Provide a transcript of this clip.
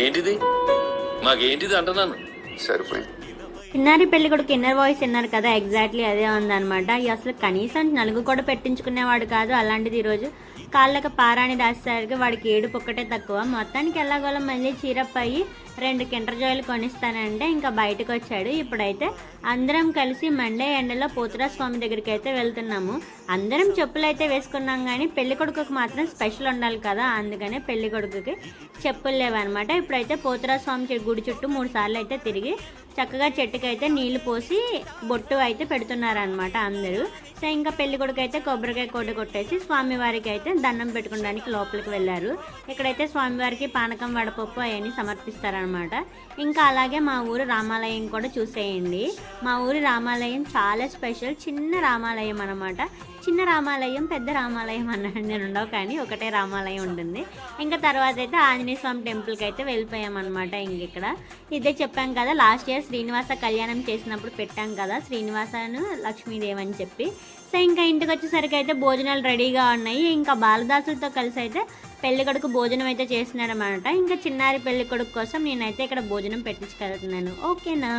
ఏంటిది మాకేంటిది అంటున్నాను. సరిపోయింది. చిన్నారి పెళ్లి కొడుకు ఇన్నర్ వాయిస్ విన్నారు కదా, ఎగ్జాక్ట్లీ అదే ఉందన్నమాట. అసలు కనీసం నలుగు కూడా పెట్టించుకునేవాడు కాదు. అలాంటిది ఈరోజు కాళ్ళకి పారాని రాసేసరికి వాడికి ఏడుపు ఒక్కటే తక్కువ. మొత్తానికి ఎలాగోలా మళ్ళీ చీరప్ అయ్యి 2 కిండర్ జాయ్లు కొనిస్తానంటే ఇంకా బయటకు వచ్చాడు. ఇప్పుడైతే అందరం కలిసి మండే ఎండలో పోతురాజు స్వామి దగ్గరికి అయితే వెళ్తున్నాము. అందరం చెప్పులు అయితే వేసుకున్నాం, కానీ పెళ్లి కొడుకుకి మాత్రం స్పెషల్ ఉండాలి కదా, అందుకనే పెళ్లి కొడుకుకి చెప్పులు లేవన్నమాట. ఇప్పుడైతే పోతురాజు స్వామి గుడి చుట్టూ 3 సార్లు అయితే తిరిగి చక్కగా చెట్టుకి అయితే నీళ్లు పోసి బొట్టు అయితే పెడుతున్నారనమాట అందరూ. సో ఇంకా పెళ్లి కొడుకు అయితే కొబ్బరికాయ కొట్టేసి స్వామివారికి అయితే దండం పెట్టుకోవడానికి లోపలికి వెళ్ళారు. ఇక్కడైతే స్వామివారికి పానకం వడపప్పు అవన్నీ సమర్పిస్తారనమాట. ఇంకా అలాగే మా ఊరు రామాలయం కూడా చూసేయండి. మా ఊరి రామాలయం చాలా స్పెషల్. చిన్న రామాలయం అనమాట. చిన్న రామాలయం పెద్ద రామాలయం అన్నీ ఉండవు, కానీ ఒకటే రామాలయం ఉంటుంది. ఇంకా తర్వాత అయితే ఆంజనేయ స్వామి టెంపుల్కి అయితే వెళ్ళిపోయామన్నమాట. ఇంక ఇక్కడ ఇదే చెప్పాం కదా, లాస్ట్ ఇయర్ శ్రీనివాస కళ్యాణం చేసినప్పుడు పెట్టాం కదా, శ్రీనివాసను లక్ష్మీదేవి అని చెప్పి. సో ఇంకా ఇంటికి వచ్చేసరికి అయితే భోజనాలు రెడీగా ఉన్నాయి. ఇంకా బాలదాసులతో కలిసి అయితే పెళ్లి కొడుకు భోజనం అయితే చేస్తున్నాడు అనమాట. ఇంకా చిన్నారి పెళ్లి కొడుకు కోసం నేనైతే ఇక్కడ భోజనం పెట్టించుకెళ్తున్నాను. ఓకేనా.